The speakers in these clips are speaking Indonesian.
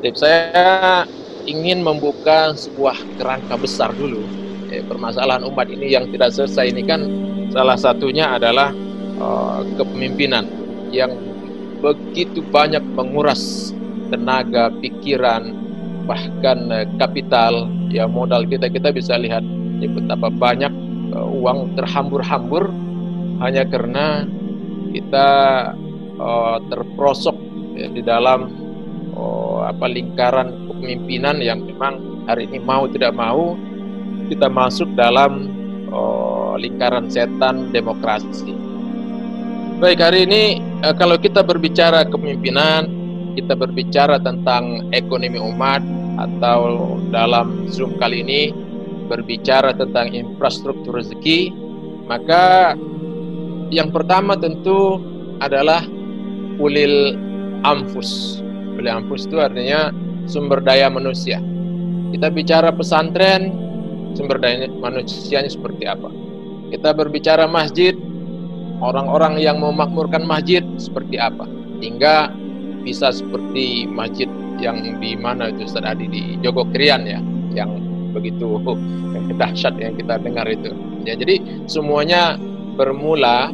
Tips saya ingin membuka sebuah kerangka besar dulu. Permasalahan umat ini yang tidak selesai ini kan salah satunya adalah kepemimpinan yang begitu banyak menguras tenaga, pikiran, bahkan kapital, ya modal kita bisa lihat ya, betapa banyak uang terhambur-hambur hanya karena kita terperosok ya, di dalam lingkaran kepemimpinan yang memang hari ini mau tidak mau kita masuk dalam lingkaran setan demokrasi. Baik, hari ini kalau kita berbicara kepemimpinan, kita berbicara tentang ekonomi umat, atau dalam Zoom kali ini berbicara tentang infrastruktur rezeki, maka yang pertama tentu adalah ulil anfus. Ulil anfus itu artinya sumber daya manusia. Kita bicara pesantren, sumber daya manusianya seperti apa? Kita berbicara masjid, orang-orang yang memakmurkan masjid seperti apa? Hingga bisa seperti masjid yang di mana itu Ustaz Adi, di Jogokrian ya, yang begitu dahsyat yang kita dengar itu. Ya, jadi semuanya bermula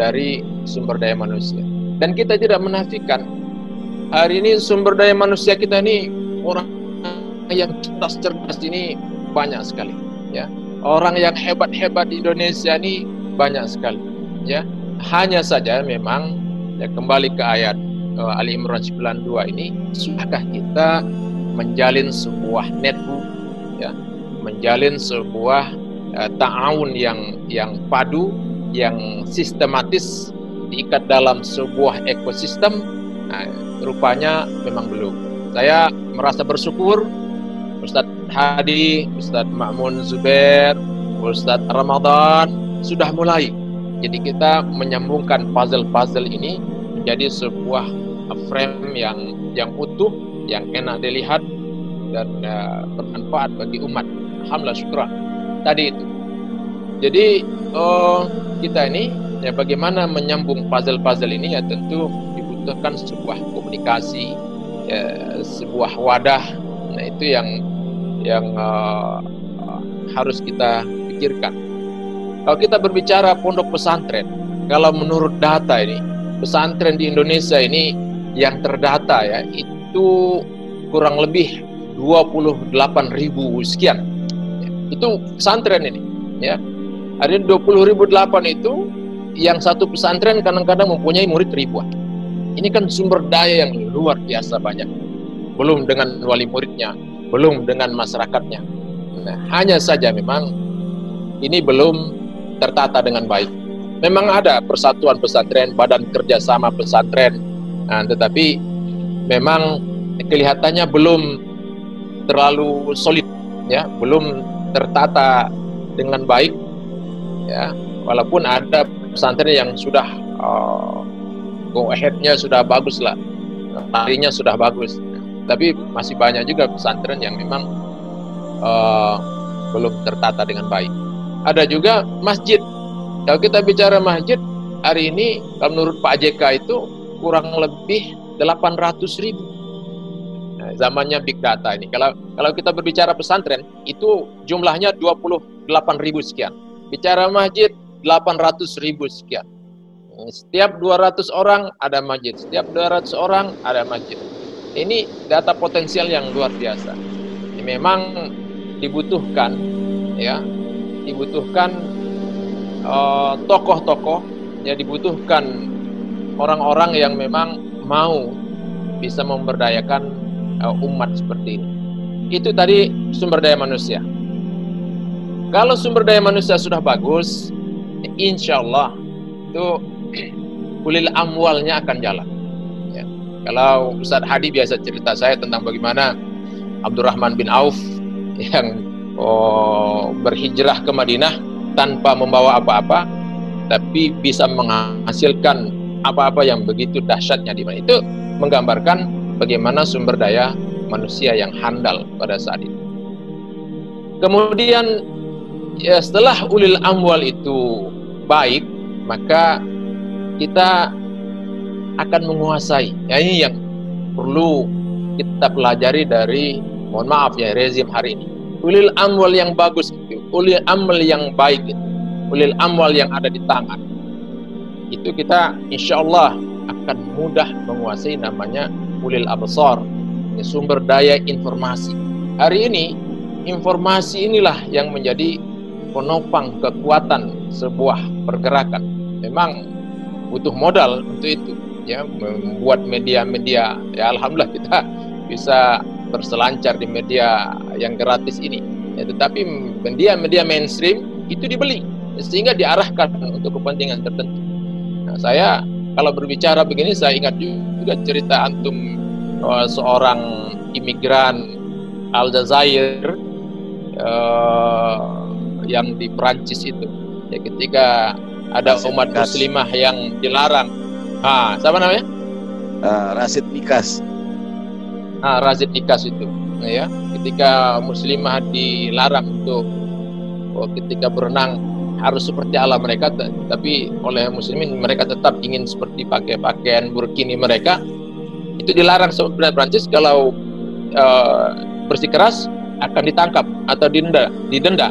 dari sumber daya manusia. Dan kita tidak menafikan hari ini sumber daya manusia kita ini, orang yang cerdas ini banyak sekali ya. Orang yang hebat-hebat di Indonesia ini banyak sekali ya. Hanya saja memang ya, kembali ke ayat Ali Imran 92 ini, sudahkah kita menjalin sebuah network ya, menjalin sebuah ta'awun yang padu, yang sistematis, diikat dalam sebuah ekosistem? Nah, rupanya memang belum. Saya merasa bersyukur Ustadz Hadi, Ustadz Ma'mun Zubair, Ustadz Ramadan sudah mulai. Jadi kita menyambungkan puzzle-puzzle ini menjadi sebuah frame yang utuh, yang enak dilihat dan bermanfaat bagi umat. Alhamdulillah, syukur. Tadi itu. Jadi kita ini ya, bagaimana menyambung puzzle-puzzle ini ya, tentu dibutuhkan sebuah komunikasi, ya, sebuah wadah. Nah, itu yang harus kita pikirkan. Kalau kita berbicara pondok pesantren, kalau menurut data ini, pesantren di Indonesia ini yang terdata ya, itu kurang lebih 28.000 sekian. Itu pesantren ini ya. Ada 20.008 itu yang satu pesantren kadang-kadang mempunyai murid ribuan. Ini kan sumber daya yang luar biasa banyak. Belum dengan wali muridnya, belum dengan masyarakatnya. Nah, hanya saja memang ini belum tertata dengan baik. Memang ada persatuan pesantren, badan kerjasama pesantren, nah, tetapi memang kelihatannya belum terlalu solid, ya, belum tertata dengan baik, ya. Walaupun ada pesantren yang sudah go ahead-nya sudah bagus lah, larinya sudah bagus, tapi masih banyak juga pesantren yang memang belum tertata dengan baik. Ada juga masjid. Kalau kita bicara masjid hari ini, kalau menurut Pak JK itu kurang lebih 800.000. Nah, zamannya big data ini. Kalau kita berbicara pesantren itu jumlahnya 28.000 sekian. Bicara masjid 800.000 sekian. Setiap 200 orang ada masjid, setiap 200 orang ada masjid. Ini data potensial yang luar biasa. Ini memang dibutuhkan, ya, dibutuhkan tokoh-tokoh, ya, dibutuhkan orang-orang yang memang mau bisa memberdayakan umat seperti ini. Itu tadi sumber daya manusia. Kalau sumber daya manusia sudah bagus, insya Allah itu ulil amwalnya akan jalan. Ya. Kalau Ustadz Hadi biasa cerita saya tentang bagaimana Abdurrahman bin Auf yang berhijrah ke Madinah tanpa membawa apa-apa, tapi bisa menghasilkan apa-apa yang begitu dahsyatnya di mana. Itu menggambarkan bagaimana sumber daya manusia yang handal pada saat itu. Kemudian ya, setelah ulil amwal itu baik, maka kita akan menguasai. Ya, ini yang perlu kita pelajari dari, mohon maaf ya, rezim hari ini. Ulil amwal yang bagus itu, ulil amwal yang baik itu, ulil amwal yang ada di tangan, itu kita insya Allah akan mudah menguasai namanya ulil absar, sumber daya informasi. Hari ini informasi inilah yang menjadi penopang kekuatan sebuah pergerakan. Memang butuh modal untuk itu, ya, membuat media-media. Ya alhamdulillah kita bisa berselancar di media yang gratis ini, ya, tetapi media-media mainstream itu dibeli sehingga diarahkan untuk kepentingan tertentu. Nah, saya kalau berbicara begini, saya ingat juga cerita antum seorang imigran Aljazair yang di Prancis itu, ya, ketika ada umat muslimah yang dilarang. Siapa namanya? Rashid Nikas. Rashid Nikas itu, ya, ketika muslimah dilarang untuk ketika berenang harus seperti ala mereka, tapi oleh muslimin mereka tetap ingin seperti pakai pakaian burkini mereka, itu dilarang sebenarnya Prancis. Kalau bersikeras akan ditangkap atau didenda.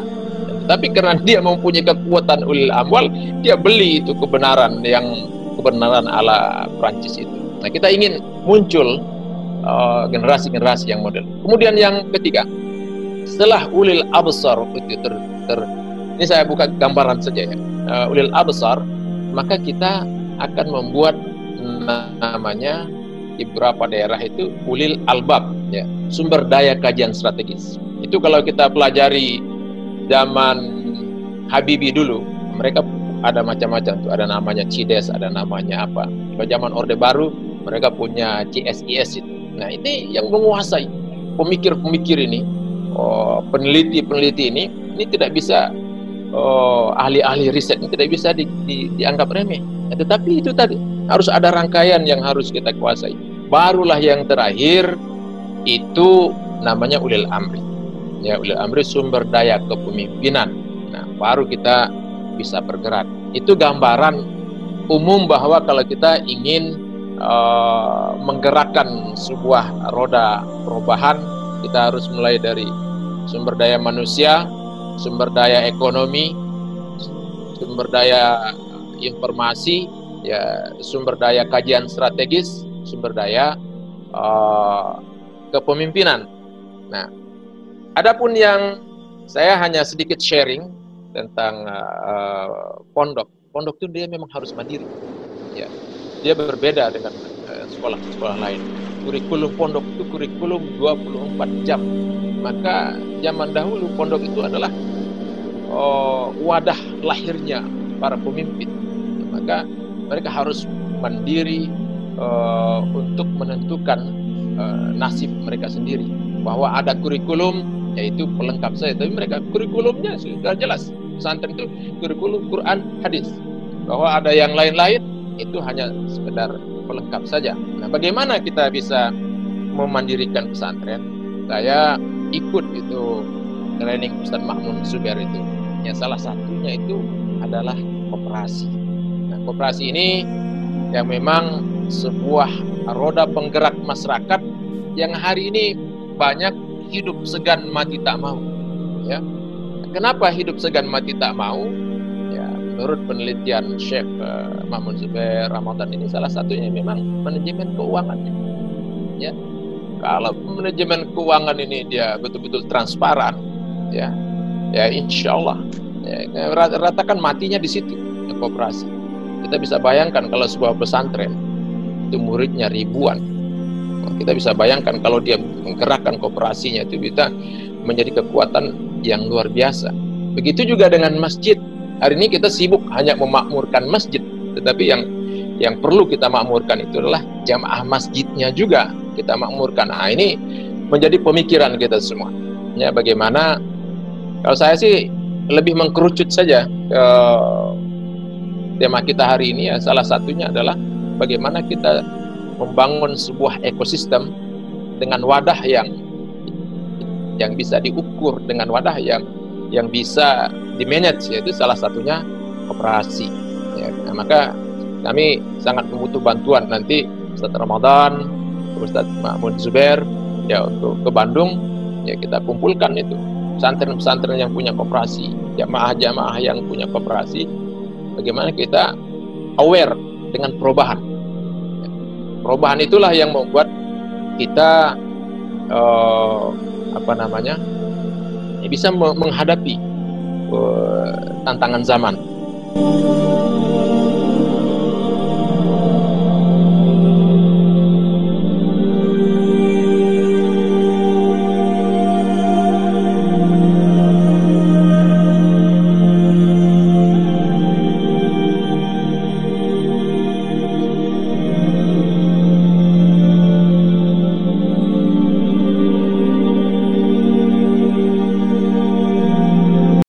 Tapi karena dia mempunyai kekuatan ulil amwal, dia beli itu kebenaran ala Prancis itu. Nah, kita ingin muncul generasi-generasi yang model. Kemudian yang ketiga, setelah ulil absar itu ini saya buka gambaran saja, ya, ulil absar, maka kita akan membuat namanya di beberapa daerah itu ulil albab, ya, sumber daya kajian strategis. Itu kalau kita pelajari zaman Habibie dulu, mereka ada macam-macam tuh, ada namanya CIDES, ada namanya apa. Kalau zaman Orde Baru mereka punya CSIS itu. Nah, ini yang menguasai pemikir-pemikir ini, peneliti-peneliti ini tidak bisa, ahli-ahli riset ini tidak bisa dianggap remeh. Nah, tetapi itu tadi harus ada rangkaian yang harus kita kuasai. Barulah yang terakhir itu namanya ulil amri. Ya, ulil amri sumber daya kepemimpinan. Nah, baru kita bisa bergerak. Itu gambaran umum bahwa kalau kita ingin menggerakkan sebuah roda perubahan, kita harus mulai dari sumber daya manusia, sumber daya ekonomi, sumber daya informasi, ya, sumber daya kajian strategis, sumber daya kepemimpinan. Nah, adapun yang saya hanya sedikit sharing tentang pondok itu dia memang harus mandiri, ya. Dia berbeda dengan sekolah-sekolah lain. Kurikulum pondok itu kurikulum 24 jam. Maka zaman dahulu pondok itu adalah wadah lahirnya para pemimpin. Maka mereka harus mandiri untuk menentukan nasib mereka sendiri. Bahwa ada kurikulum, yaitu pelengkap saya, tapi mereka kurikulumnya sudah jelas. Pesantren itu kurikulum Quran, hadis. Bahwa ada yang lain-lain, itu hanya sekedar pelengkap saja. Nah, bagaimana kita bisa memandirikan pesantren? Saya ikut itu training Ustaz Ma'mun Zubair itu. Ya, salah satunya itu adalah koperasi. Nah, koperasi ini yang memang sebuah roda penggerak masyarakat yang hari ini banyak hidup segan mati tak mau. Ya, kenapa hidup segan mati tak mau? Menurut penelitian Syekh Ma'mun Zubair Ramadan ini, salah satunya memang manajemen keuangannya. Ya, kalau manajemen keuangan ini dia betul-betul transparan, ya insya Allah, ya, ratakan matinya di situ, ya, koperasi. Kita bisa bayangkan kalau sebuah pesantren itu muridnya ribuan, kita bisa bayangkan kalau dia menggerakkan koperasinya itu bisa menjadi kekuatan yang luar biasa. Begitu juga dengan masjid. Hari ini kita sibuk hanya memakmurkan masjid, tetapi yang perlu kita makmurkan itu adalah jamaah masjidnya juga kita makmurkan. Nah, ini menjadi pemikiran kita semua. Ya, bagaimana, kalau saya sih lebih mengkerucut saja ke tema kita hari ini, ya, salah satunya adalah bagaimana kita membangun sebuah ekosistem dengan wadah yang bisa diukur, dengan wadah yang bisa di-manage, yaitu salah satunya koperasi. Ya, nah, maka kami sangat membutuh bantuan nanti Ustaz Ramadan, Ustaz Ma'mun Zubair, ya untuk ke Bandung, ya kita kumpulkan itu pesantren-pesantren yang punya koperasi, jamaah-jamaah yang punya koperasi, bagaimana kita aware dengan perubahan. Perubahan itulah yang membuat kita bisa menghadapi tantangan zaman.